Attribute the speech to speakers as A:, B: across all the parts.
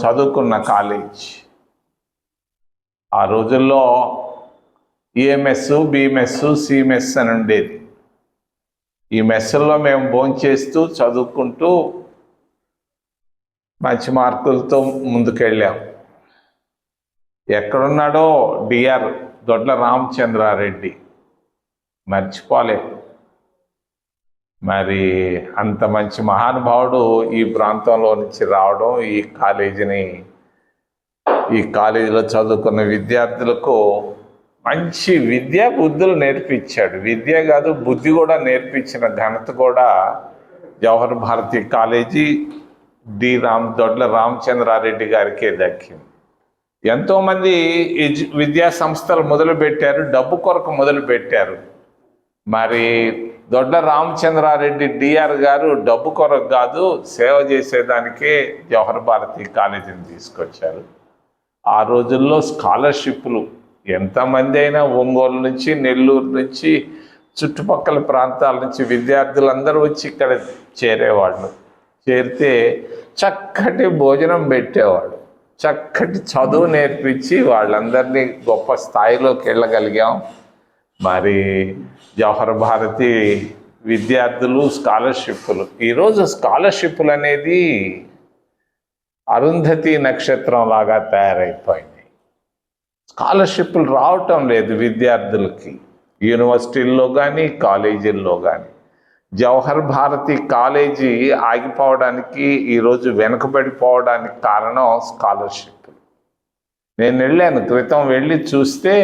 A: చదువుకున్న కాలేజ్. ఆ రోజుల్లో ఈఎంఎస్, బిఎంఎస్, సిఎంఎస్ అని ఉండేది. ఈ మెస్సుల్లో మేము భోంచేస్తూ చదువుకుంటూ మంచి మార్కులతో ముందుకెళ్ళాం. ఎక్కడున్నాడో డిఆర్ దొడ్ల రామచంద్రారెడ్డి మర్చిపోలేం. మరి అంత మంచి మహానుభావుడు ఈ ప్రాంతంలో నుంచి రావడం, ఈ కాలేజీలో చదువుకున్న విద్యార్థులకు మంచి విద్యా బుద్ధులు నేర్పించాడు. విద్య కాదు, బుద్ధి కూడా నేర్పించిన ఘనత కూడా జవహర్ భారతి కాలేజీ దొడ్ల రామచంద్రారెడ్డి గారికే దక్కింది. ఎంతోమంది విద్యా సంస్థలు మొదలుపెట్టారు, డబ్బు కొరకు మొదలుపెట్టారు. మరి దొడ్ల రామచంద్రారెడ్డి డిఆర్ గారు డబ్బు కొరకు కాదు, సేవ చేసేదానికే జవహర్ భారతి కాలేజీని తీసుకొచ్చారు. ఆ రోజుల్లో స్కాలర్షిప్లు ఎంతమంది అయినా ఒంగోలు నుంచి, నెల్లూరు నుంచి, చుట్టుపక్కల ప్రాంతాల నుంచి విద్యార్థులందరూ వచ్చి ఇక్కడ చేరేవాళ్ళు. చేరితే చక్కటి భోజనం పెట్టేవాడు, చక్కటి చదువు నేర్పించి వాళ్ళందరినీ గొప్ప స్థాయిలోకి వెళ్ళగలిగాం. మరి జవహర్ భారతి విద్యార్థులు స్కాలర్షిప్లు, ఈరోజు స్కాలర్షిప్లు అనేది అరుంధతి నక్షత్రం లాగా తయారైపోయింది. స్కాలర్షిప్లు రావటం లేదు విద్యార్థులకి, యూనివర్సిటీల్లో కానీ కాలేజీల్లో కానీ. జవహర్ భారతి కాలేజీ ఆగిపోవడానికి, ఈరోజు వెనుకబడిపోవడానికి కారణం స్కాలర్షిప్లు. నేను వెళ్ళాను, క్రితం వెళ్ళి చూస్తే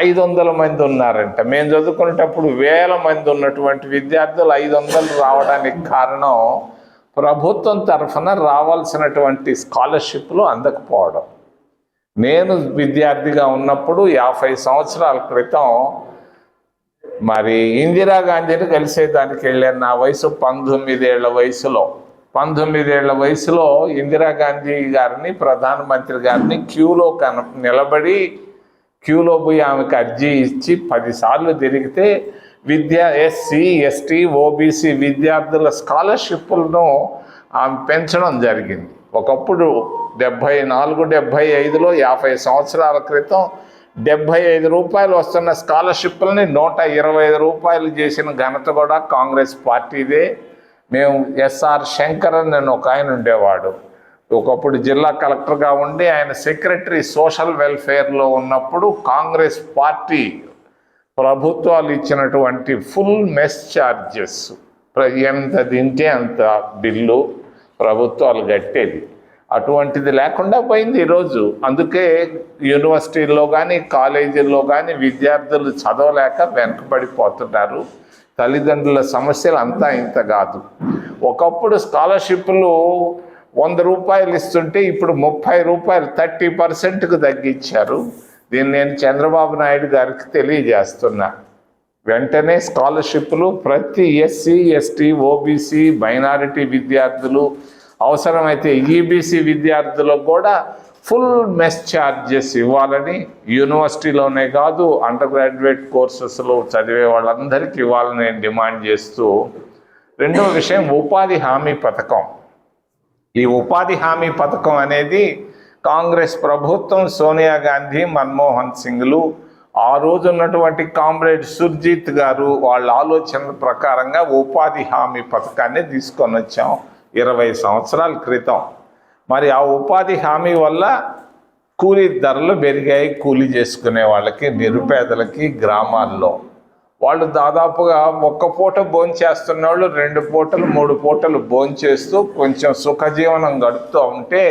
A: 500 మంది ఉన్నారంట. మేము చదువుకునేటప్పుడు 1000 మంది ఉన్నటువంటి విద్యార్థులు 500 రావడానికి కారణం ప్రభుత్వం తరఫున రావాల్సినటువంటి స్కాలర్షిప్లు అందకపోవడం. నేను విద్యార్థిగా ఉన్నప్పుడు 50 సంవత్సరాల క్రితం మరి ఇందిరాగాంధీని కలిసేదానికి వెళ్ళాను. నా వయసు 19 ఏళ్ల వయసులో. 19 ఏళ్ల వయసులో ఇందిరాగాంధీ గారిని, ప్రధానమంత్రి గారిని నిలబడి క్యూలో పోయి ఆమెకు అర్జీ ఇచ్చి 10 సార్లు తిరిగితే ఎస్సీ, ఎస్టీ, ఓబీసీ విద్యార్థుల స్కాలర్షిప్లను ఆమె పెంచడం జరిగింది. ఒకప్పుడు 74, 75లో 50 సంవత్సరాల క్రితం 75 రూపాయలు వస్తున్న స్కాలర్షిప్లని 125 రూపాయలు చేసిన ఘనత కూడా కాంగ్రెస్ పార్టీదే. మేము ఎస్ఆర్ శంకర్ అని ఒక ఆయన ఉండేవాడు, ఒకప్పుడు జిల్లా కలెక్టర్గా ఉండి ఆయన సెక్రటరీ సోషల్ వెల్ఫేర్లో ఉన్నప్పుడు కాంగ్రెస్ పార్టీ ప్రభుత్వాలు ఇచ్చినటువంటి ఫుల్ మెస్ ఛార్జెస్, ఎంత తింటే అంత బిల్లు ప్రభుత్వాలు కట్టేది, అటువంటిది లేకుండా పోయింది ఈరోజు. అందుకే యూనివర్సిటీల్లో కానీ కాలేజీల్లో కానీ విద్యార్థులు చదవలేక వెనకబడిపోతున్నారు. తల్లిదండ్రుల సమస్యలు అంతా ఇంత కాదు. ఒకప్పుడు స్కాలర్షిప్లు 100 రూపాయలు ఇస్తుంటే ఇప్పుడు 30 రూపాయలు 30%కు తగ్గించారు. దీన్ని నేను చంద్రబాబు నాయుడు గారికి తెలియజేస్తున్నా. వెంటనే స్కాలర్షిప్లు ప్రతి ఎస్సీ, ఎస్టీ, ఓబీసీ, మైనారిటీ విద్యార్థులు, అవసరమైతే ఈబీసీ విద్యార్థులకు కూడా ఫుల్ మెస్ ఛార్జెస్ ఇవ్వాలని, యూనివర్సిటీలోనే కాదు అండర్ గ్రాడ్యుయేట్ కోర్సెస్లో చదివే వాళ్ళందరికీ ఇవ్వాలని నేను డిమాండ్ చేస్తూ, రెండవ విషయం ఉపాధి హామీ పథకం. ఈ ఉపాధి హామీ పథకం అనేది కాంగ్రెస్ ప్రభుత్వం, సోనియా గాంధీ, మన్మోహన్ సింగ్లు, ఆ రోజు ఉన్నటువంటి కామ్రేడ్ సుర్జిత్ గారు వాళ్ళ ఆలోచనల ప్రకారంగా ఉపాధి హామీ పథకాన్ని తీసుకొని వచ్చాం 20 సంవత్సరాల క్రితం. మరి ఆ ఉపాధి హామీ వల్ల కూలీ ధరలు పెరిగాయి. కూలీ చేసుకునే వాళ్ళకి, నిరుపేదలకి గ్రామాల్లో వాళ్ళు దాదాపుగా 1 పూట భోంచేస్తున్న వాళ్ళు 2 పూటలు 3 పూటలు భోంచేస్తూ కొంచెం సుఖజీవనం గడుపుతూ ఉంటే,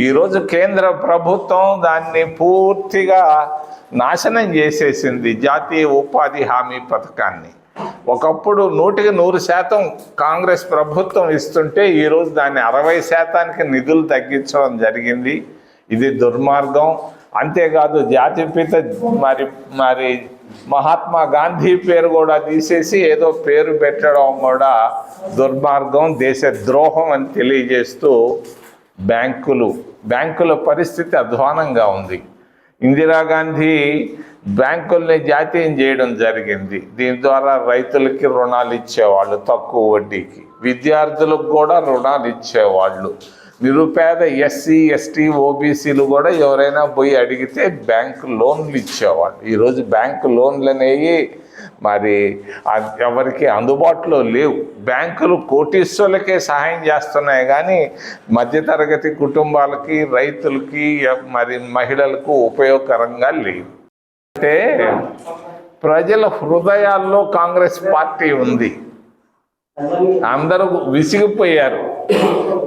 A: ఈరోజు కేంద్ర ప్రభుత్వం దాన్ని పూర్తిగా నాశనం చేసేసింది, జాతీయ ఉపాధి హామీ పథకాన్ని. ఒకప్పుడు 100% కాంగ్రెస్ ప్రభుత్వం ఇస్తుంటే ఈరోజు దాన్ని 60%కి నిధులు తగ్గించడం జరిగింది. ఇది దుర్మార్గం. అంతేకాదు జాతిపిత మరి మహాత్మా గాంధీ పేరు కూడా తీసేసి ఏదో పేరు పెట్టడం కూడా దుర్మార్గం, దేశ ద్రోహం అని తెలియజేస్తూ బ్యాంకుల పరిస్థితి అధ్వానంగా ఉంది. ఇందిరాగాంధీ బ్యాంకుల్ని జాతీయం చేయడం జరిగింది. దీని ద్వారా రైతులకి రుణాలు ఇచ్చేవాళ్ళు తక్కువ వడ్డీకి, విద్యార్థులకు కూడా రుణాలు ఇచ్చేవాళ్ళు. నిరుపేద ఎస్సీ ఎస్టీ ఓబీసీలు కూడా ఎవరైనా పోయి అడిగితే బ్యాంకు లోన్లు ఇచ్చేవాళ్ళు. ఈరోజు బ్యాంకు లోన్లు అనేవి మరి ఎవరికి అందుబాటులో లేవు. బ్యాంకులు కోటీశ్వరులకే సహాయం చేస్తున్నాయి కానీ మధ్యతరగతి కుటుంబాలకి, రైతులకి, మరి మహిళలకు ఉపయోగకరంగా లేవు. అంటే ప్రజల హృదయాల్లో కాంగ్రెస్ పార్టీ ఉంది. అందరూ విసిగిపోయారు.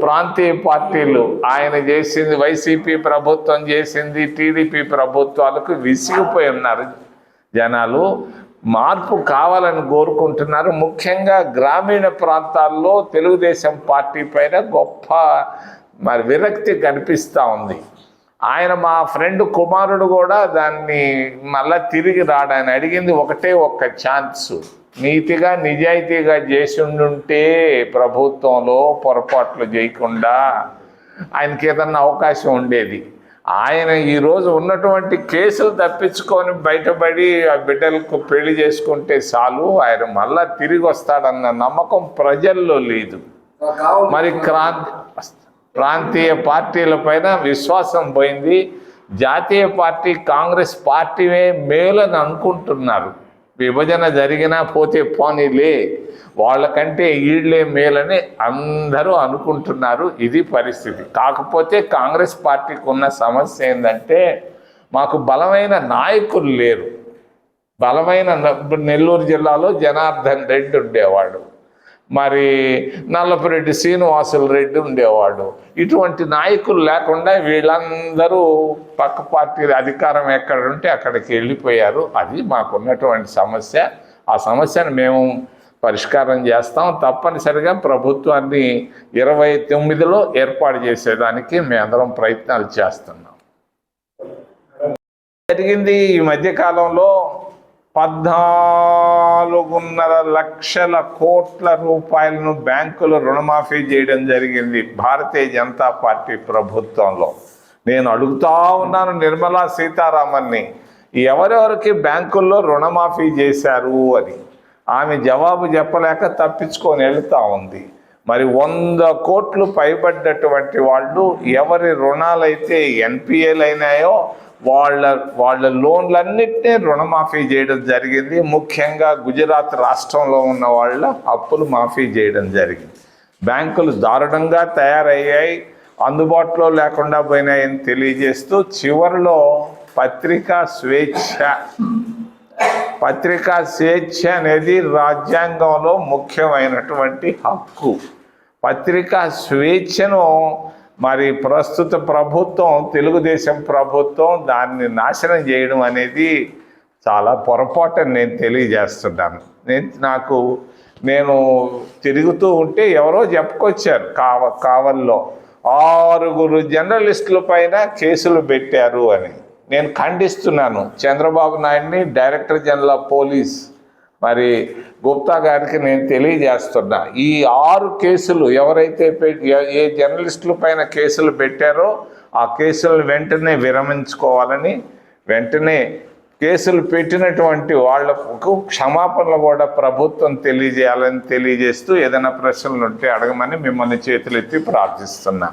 A: ప్రాంతీయ పార్టీలు ఆయన చేసింది, వైసీపీ ప్రభుత్వం చేసింది, టీడీపీ ప్రభుత్వాలకు విసిగిపోయి ఉన్నారు జనాలు. మార్పు కావాలని కోరుకుంటున్నారు. ముఖ్యంగా గ్రామీణ ప్రాంతాల్లో తెలుగుదేశం పార్టీ పైన గొప్ప మరి విరక్తి కనిపిస్తూ ఉంది. ఆయన మా ఫ్రెండ్ కుమారుడు కూడా దాన్ని మళ్ళా తిరిగి రాడని అడిగింది ఒకటే ఒక్క ఛాన్సు. నీతిగా నిజాయితీగా చేసి ఉండుంటే ప్రభుత్వంలో పొరపాట్లు చేయకుండా ఆయనకి ఏదన్నా అవకాశం ఉండేది. ఆయన ఈరోజు ఉన్నటువంటి కేసులు తప్పించుకొని బయటపడి ఆ బిడ్డలకు పెళ్లి చేసుకుంటే చాలు, ఆయన మళ్ళా తిరిగి వస్తాడన్న నమ్మకం ప్రజల్లో లేదు. మరి ప్రాంతీయ పార్టీల పైన విశ్వాసం పోయింది. జాతీయ పార్టీ కాంగ్రెస్ పార్టీవే మేలని అనుకుంటున్నారు. విభజన జరిగినా పోతే పోనీలే, వాళ్ళకంటే ఈళ్లే మేలని అందరూ అనుకుంటున్నారు. ఇది పరిస్థితి. కాకపోతే కాంగ్రెస్ పార్టీకి ఉన్న సమస్య ఏంటంటే మాకు బలమైన నాయకులు లేరు. నెల్లూరు జిల్లాలో జనార్దన్ రెడ్డి ఉండేవాడు, మరి నల్లపురెడ్డి శ్రీనివాసులు రెడ్డి ఉండేవాడు. ఇటువంటి నాయకులు లేకుండా వీళ్ళందరూ పక్క పార్టీల అధికారం ఎక్కడ ఉంటే అక్కడికి వెళ్ళిపోయారు. అది మాకున్నటువంటి సమస్య. ఆ సమస్యను మేము పరిష్కారం చేస్తాం. తప్పనిసరిగా ప్రభుత్వాన్ని 29లో ఏర్పాటు చేసేదానికి మేమందరం ప్రయత్నాలు చేస్తున్నాం. జరిగింది ఈ మధ్యకాలంలో 14.5 లక్షల కోట్ల రూపాయలను బ్యాంకులు రుణమాఫీ చేయడం జరిగింది భారతీయ జనతా పార్టీ ప్రభుత్వంలో. నేను అడుగుతా ఉన్నాను నిర్మలా సీతారామన్ని, ఎవరెవరికి బ్యాంకుల్లో రుణమాఫీ చేశారు అని. ఆమె జవాబు చెప్పలేక తప్పించుకొని వెళ్తూ ఉంది. మరి 100 కోట్లు పైబడ్డటువంటి వాళ్ళు ఎవరి రుణాలైతే ఎన్పిఏలు అయినాయో వాళ్ళ లోన్లన్నిటినీ రుణమాఫీ చేయడం జరిగింది. ముఖ్యంగా గుజరాత్ రాష్ట్రంలో ఉన్న వాళ్ళ అప్పులు మాఫీ చేయడం జరిగింది. బ్యాంకులు దారుణంగా తయారయ్యాయి, అందుబాటులో లేకుండా పోయినాయని తెలియజేస్తూ చివరిలో పత్రికా స్వేచ్ఛ అనేది రాజ్యాంగంలో ముఖ్యమైనటువంటి హక్కు. పత్రికా స్వేచ్ఛను మరి ప్రస్తుత ప్రభుత్వం, తెలుగుదేశం ప్రభుత్వం దాన్ని నాశనం చేయడం అనేది చాలా పొరపాటు నేను తెలియజేస్తున్నాను. నేను తిరుగుతూ ఉంటే ఎవరో చెప్పుకొచ్చారు, కావల్లో 6 జర్నలిస్టుల పైన కేసులు పెట్టారు అని. నేను ఖండిస్తున్నాను. చంద్రబాబు నాయుడిని, డైరెక్టర్ జనరల్ ఆఫ్ పోలీస్ మరి గుప్తా గారికి నేను తెలియజేస్తున్నా, ఈ 6 కేసులు ఎవరైతే ఏ జర్నలిస్టుల పైన కేసులు పెట్టారో ఆ కేసులను వెంటనే విరమించుకోవాలని, వెంటనే కేసులు పెట్టినటువంటి వాళ్లకు క్షమాపణలు కూడా ప్రభుత్వం తెలియజేయాలని తెలియజేస్తూ ఏదైనా ప్రశ్నలు ఉంటే అడగమని మిమ్మల్ని చేతులెత్తి ప్రార్థిస్తున్నా.